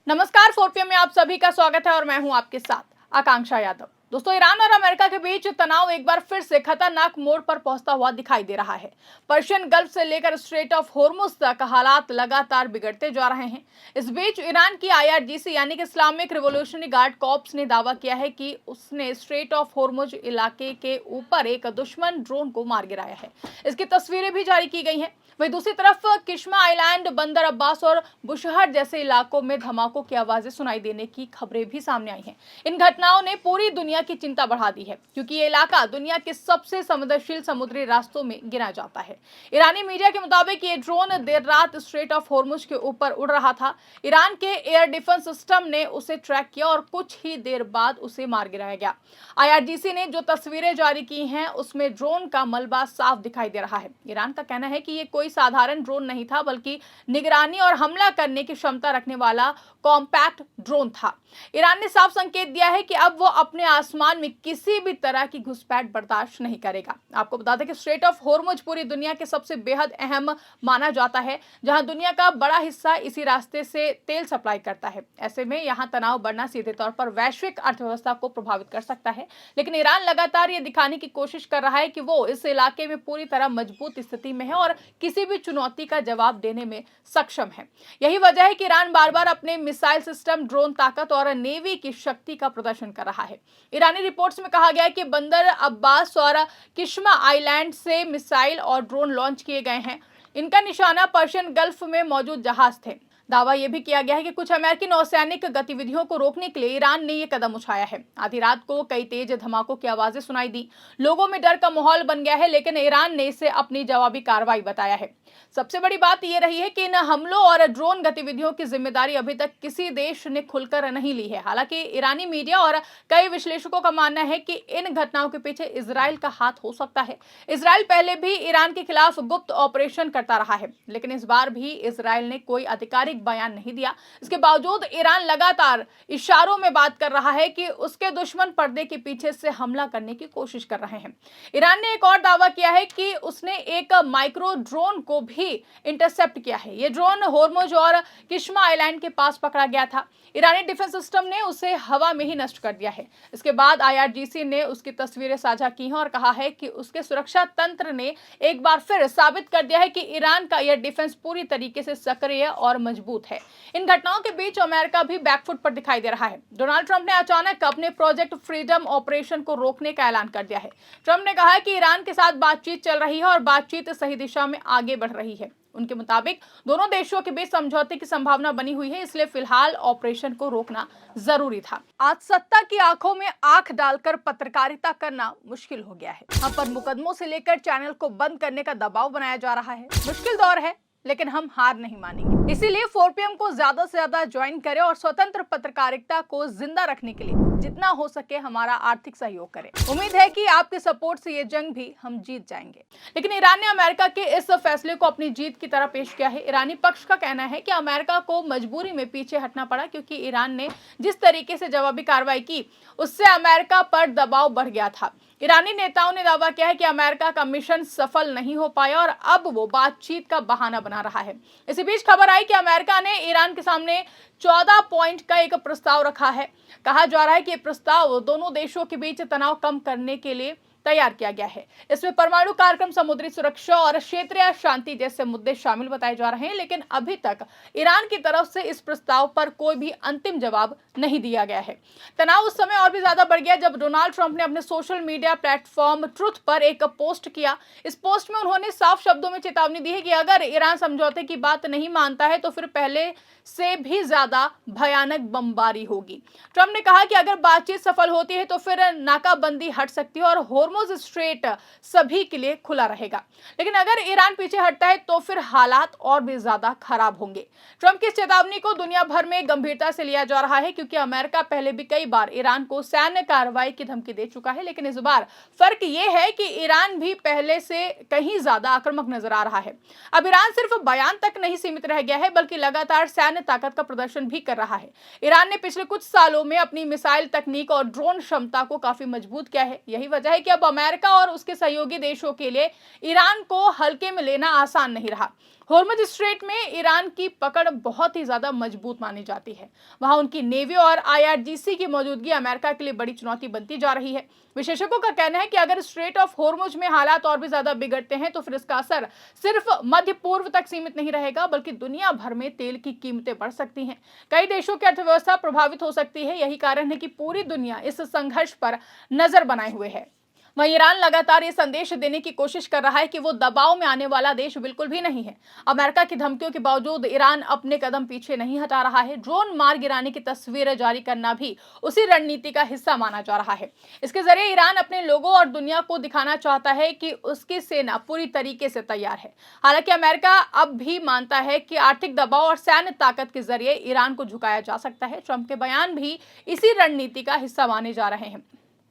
नमस्कार, 4PM में आप सभी का स्वागत है और मैं हूं आपके साथ आकांक्षा यादव। दोस्तों, ईरान और अमेरिका के बीच तनाव एक बार फिर से खतरनाक मोड़ पर पहुंचता हुआ दिखाई दे रहा है। पर्शियन गल्फ से लेकर स्ट्रेट ऑफ होर्मुज तक हालात लगातार बिगड़ते जा रहे हैं। इस बीच ईरान की IRGC यानी कि इस्लामिक रिवॉल्यूशनरी गार्ड कॉर्प्स ने दावा किया है कि उसने स्ट्रेट ऑफ होर्मुज इलाके के ऊपर एक दुश्मन ड्रोन को मार गिराया है। इसकी तस्वीरें भी जारी की गई हैं। वहीं दूसरी तरफ किश्मा आइलैंड, बंदर अब्बास और बुशहर जैसे इलाकों में धमाकों की आवाजें सुनाई देने की खबरें भी सामने आई हैं। इन घटनाओं ने पूरी दुनिया की चिंता बढ़ा दी है, क्योंकि ये इलाका दुनिया के सबसे संवेदनशील समुद्री रास्तों में गिना जाता है। ईरानी मीडिया के मुताबिक ये ड्रोन देर रात स्ट्रेट ऑफ होर्मुज के ऊपर उड़ रहा था। ईरान के एयर डिफेंस सिस्टम ने उसे ट्रैक किया और कुछ ही देर बाद उसे मार गिराया गया। IRGC ने जो तस्वीरें जारी की हैं, उसमें ड्रोन का मलबा साफ दिखाई दे रहा है। ईरान का कहना है कि ये कोई साधारण ड्रोन नहीं था, बल्कि निगरानी और हमला करने की क्षमता रखने वाला कॉम्पैक्ट ड्रोन था। ईरान ने साफ संकेत दिया है कि अब वो अपने आसमान में किसी भी तरह की घुसपैठ बर्दाश्त नहीं करेगा। आपको बता दें कि स्ट्रेट ऑफ होर्मुज पूरी दुनिया के सबसे बेहद अहम माना जाता है, जहां दुनिया का बड़ा हिस्सा इसी रास्ते से तेल सप्लाई करता है। ऐसे में यहां तनाव बढ़ना सीधे तौर पर वैश्विक अर्थव्यवस्था को प्रभावित कर सकता है। लेकिन ईरान लगातार ये दिखाने की कोशिश कर रहा है कि वो इस इलाके में पूरी तरह मजबूत स्थिति में है और किसी भी चुनौती का जवाब देने में सक्षम है। यही वजह है कि ईरान बार बार अपने मिसाइल सिस्टम, ड्रोन ताकत और नेवी की शक्ति का प्रदर्शन कर रहा है। ईरानी रिपोर्ट्स में कहा गया है कि बंदर अब्बास और किश्मा आइलैंड से मिसाइल और ड्रोन लॉन्च किए गए हैं। इनका निशाना पर्शियन गल्फ में मौजूद जहाज थे। दावा यह भी किया गया है कि कुछ अमेरिकी नौसैनिक गतिविधियों को रोकने के लिए ईरान ने यह कदम उठाया है। आधी रात को कई तेज धमाकों की आवाजें सुनाई दी। लोगों में डर का माहौल बन गया है, लेकिन ईरान ने इसे अपनी जवाबी कार्रवाई बताया है। सबसे बड़ी बात यह रही है कि इन हमलों और ड्रोन गतिविधियों की जिम्मेदारी अभी तक किसी देश ने खुलकर नहीं ली है। हालांकि ईरानी मीडिया और कई विश्लेषकों का मानना है कि इन घटनाओं के पीछे इजराइल का हाथ हो सकता है। इजराइल पहले भी ईरान के खिलाफ गुप्त ऑपरेशन करता रहा है, लेकिन इस बार भी इजराइल ने कोई आधिकारिक बयान नहीं दिया। इसके बावजूद ईरान लगातार इशारों में बात कर रहा है कि उसके दुश्मन पर्दे के पीछे से हमला करने की कोशिश कर रहे हैं। ईरान ने एक और दावा किया है कि उसने एक माइक्रो ड्रोन को भी इंटरसेप्ट किया है। यह ड्रोन होर्मुज और किश्मा आइलैंड के पास पकड़ा गया था। ईरानी डिफेंस सिस्टम ने उसे हवा में ही नष्ट कर दिया है। इसके बाद IRGC ने उसकी तस्वीरें साझा की हैं और कहा है कि उसके सुरक्षा तंत्र ने एक बार फिर साबित कर दिया है कि ईरान का एयर डिफेंस पूरी तरीके से सक्रिय और मजबूत है। इन घटनाओं के बीच अमेरिका भी बैकफुट पर दिखाई दे रहा है। डोनाल्ड ट्रंप ने अचानक अपने प्रोजेक्ट फ्रीडम ऑपरेशन को रोकने का ऐलान कर दिया है। ट्रंप ने कहा है कि ईरान के साथ बातचीत चल रही है और बातचीत सही दिशा में आगे बढ़ रही है। उनके मुताबिक दोनों देशों के बीच समझौते की संभावना बनी हुई है, इसलिए फिलहाल ऑपरेशन को रोकना जरूरी था। आज सत्ता की आंखों में आंख डालकर पत्रकारिता करना मुश्किल हो गया है। हम पर मुकदमों से लेकर चैनल को बंद करने का दबाव बनाया जा रहा है। मुश्किल दौर है, लेकिन हम हार नहीं मानेंगे। इसीलिए 4PM को ज्यादा से ज्यादा ज्वाइन करें और स्वतंत्र पत्रकारिता को जिंदा रखने के लिए जितना हो सके हमारा आर्थिक सहयोग करें। उम्मीद है कि आपके सपोर्ट से ये जंग भी हम जीत जाएंगे। लेकिन ईरान ने अमेरिका के इस फैसले को अपनी जीत की तरह पेश किया है। ईरानी पक्ष का कहना है कि अमेरिका को मजबूरी में पीछे हटना पड़ा, क्योंकि ईरान ने जिस तरीके से जवाबी कार्रवाई की, उससे अमेरिका पर दबाव बढ़ गया था। ईरानी नेताओं ने दावा किया है कि अमेरिका का मिशन सफल नहीं हो पाया और अब वो बातचीत का बहाना बना रहा है। इसी बीच खबर आई कि अमेरिका ने ईरान के सामने 14 पॉइंट का एक प्रस्ताव रखा है। कहा जा रहा है कि ये प्रस्ताव दोनों देशों के बीच तनाव कम करने के लिए तैयार किया गया है। इसमें परमाणु कार्यक्रम, समुद्री सुरक्षा और क्षेत्रीय शांति जैसे मुद्दे शामिल बताए जा रहे हैं, लेकिन अभी तक ईरान की तरफ से इस प्रस्ताव पर कोई भी अंतिम जवाब नहीं दिया गया है। तनाव उस समय और भी ज्यादा बढ़ गया जब डोनाल्ड ट्रंप ने अपने सोशल मीडिया प्लेटफॉर्म ट्रुथ पर एक पोस्ट किया। इस पोस्ट में उन्होंने साफ शब्दों में चेतावनी दी है कि अगर ईरान समझौते की बात नहीं मानता है तो फिर पहले से भी ज्यादा भयानक बमबारी होगी। ट्रंप ने कहा कि अगर बातचीत सफल होती है तो फिर नाकाबंदी हट सकती है और होर्मुज स्ट्रेट सभी के लिए खुला रहेगा। लेकिन अगर ईरान पीछे हटता है तो फिर हालात और भी ज्यादा खराब होंगे। ट्रंप की इस चेतावनी को दुनिया भर में गंभीरता से लिया जा रहा है, क्योंकि अमेरिका पहले भी कई बार ईरान को सैन्य कार्रवाई की धमकी दे चुका है। लेकिन इस बार फर्क यह है कि ईरान भी पहले से कहीं ज्यादा आक्रामक नजर आ रहा है। अब ईरान सिर्फ बयान तक नहीं सीमित रह गया है, बल्कि लगातार सैन्य ताकत का प्रदर्शन भी कर रहा है। ईरान ने पिछले कुछ सालों में अपनी मिसाइल तकनीक और ड्रोन क्षमता को काफी मजबूत किया है। यही वजह है कि अब अब अमेरिका और उसके सहयोगी देशों के लिए ईरान को हल्के में लेना आसान नहीं रहा। हॉर्मुज स्ट्रेट में ईरान की पकड़ बहुत ही ज्यादा मजबूत मानी जाती है। वहां उनकी नेवी और IRGC की मौजूदगी अमेरिका के लिए बड़ी चुनौती बनती जा रही है। विशेषज्ञों का कहना है कि अगर स्ट्रेट ऑफ हॉर्मुज में हालात और भी ज्यादा बिगड़ते हैं तो फिर इसका असर सिर्फ मध्य पूर्व तक सीमित नहीं रहेगा, बल्कि दुनिया भर में तेल की कीमतें बढ़ सकती हैं। कई देशों की अर्थव्यवस्था प्रभावित हो सकती है। यही कारण है कि पूरी दुनिया इस संघर्ष पर नजर बनाए हुए है। वहीं ईरान लगातार ये संदेश देने की कोशिश कर रहा है कि वो दबाव में आने वाला देश बिल्कुल भी नहीं है। अमेरिका की धमकियों के बावजूद ईरान अपने कदम पीछे नहीं हटा रहा है। ड्रोन मार गिराने की तस्वीरें जारी करना भी उसी रणनीति का हिस्सा माना जा रहा है। इसके जरिए ईरान अपने लोगों और दुनिया को दिखाना चाहता है कि उसकी सेना पूरी तरीके से तैयार है। हालांकि अमेरिका अब भी मानता है कि आर्थिक दबाव और सैन्य ताकत के जरिए ईरान को झुकाया जा सकता है। ट्रंप के बयान भी इसी रणनीति का हिस्सा माने जा रहे हैं।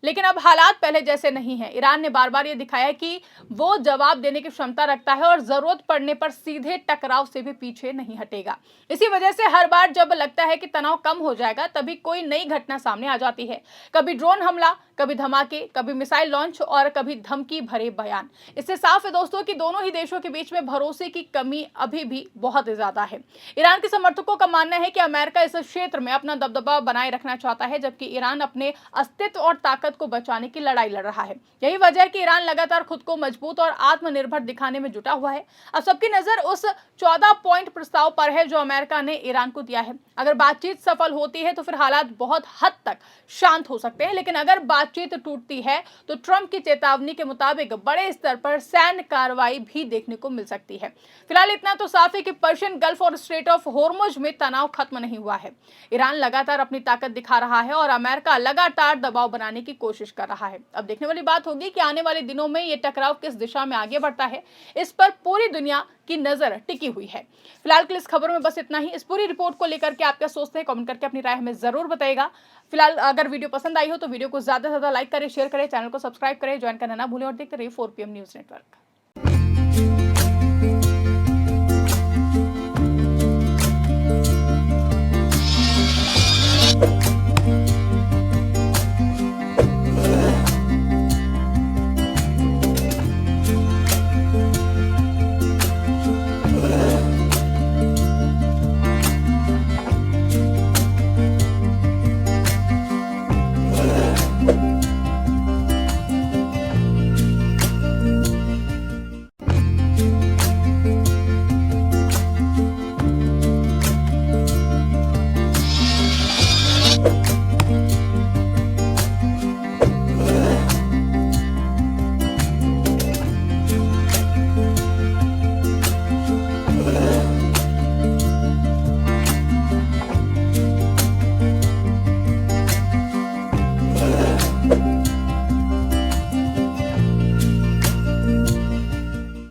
लेकिन अब हालात पहले जैसे नहीं हैं। ईरान ने बार बार ये दिखाया है कि वो जवाब देने की क्षमता रखता है और जरूरत पड़ने पर सीधे टकराव से भी पीछे नहीं हटेगा। इसी वजह से हर बार जब लगता है कि तनाव कम हो जाएगा, तभी कोई नई घटना सामने आ जाती है। कभी ड्रोन हमला, कभी धमाके, कभी मिसाइल लॉन्च और कभी धमकी भरे बयान। इससे साफ है दोस्तों कि दोनों ही देशों के बीच में भरोसे की कमी अभी भी बहुत ज्यादा है। ईरान के समर्थकों का मानना है कि अमेरिका इस क्षेत्र में अपना दबदबा बनाए रखना चाहता है, जबकि ईरान अपने अस्तित्व और ताकत को बचाने की लड़ाई लड़ रहा है। यही वजह है कि ईरान लगातार खुद को मजबूत और आत्मनिर्भर दिखाने में जुटा हुआ है। अब सबकी नजर उस 14 पॉइंट प्रस्ताव पर है जो अमेरिका ने ईरान को दिया है। अगर बातचीत सफल होती है तो फिर हालात बहुत हद तक शांत हो सकते हैं, लेकिन अगर बातचीत टूटती है तो ट्रंप की चेतावनी के मुताबिक बड़े स्तर पर सैन्य कार्रवाई भी देखने को मिल सकती है। फिलहाल इतना तो साफ है कि पर्शियन गल्फ और स्ट्रेट ऑफ हॉर्मुज में तनाव खत्म नहीं हुआ है। ईरान लगातार अपनी ताकत दिखा रहा है और अमेरिका लगातार दबाव बनाने की कोशिश कर रहा है। अब देखने वाली बात होगी कि आने वाले दिनों में ये टकराव किस दिशा में आगे बढ़ता है। इस पर पूरी दुनिया की नजर टिकी हुई है। फिलहाल के लिए इस खबर में बस इतना ही। इस पूरी रिपोर्ट को लेकर के आप क्या सोचते हैं, कमेंट करके अपनी राय हमें जरूर बताइएगा। फिलहाल अगर वीडियो पसंद आई हो तो वीडियो को ज्यादा से ज्यादा लाइक करें, शेयर करें, चैनल को सब्सक्राइब करें, ज्वाइन करना ना भूलें और देखते रहिए 4 PM न्यूज नेटवर्क।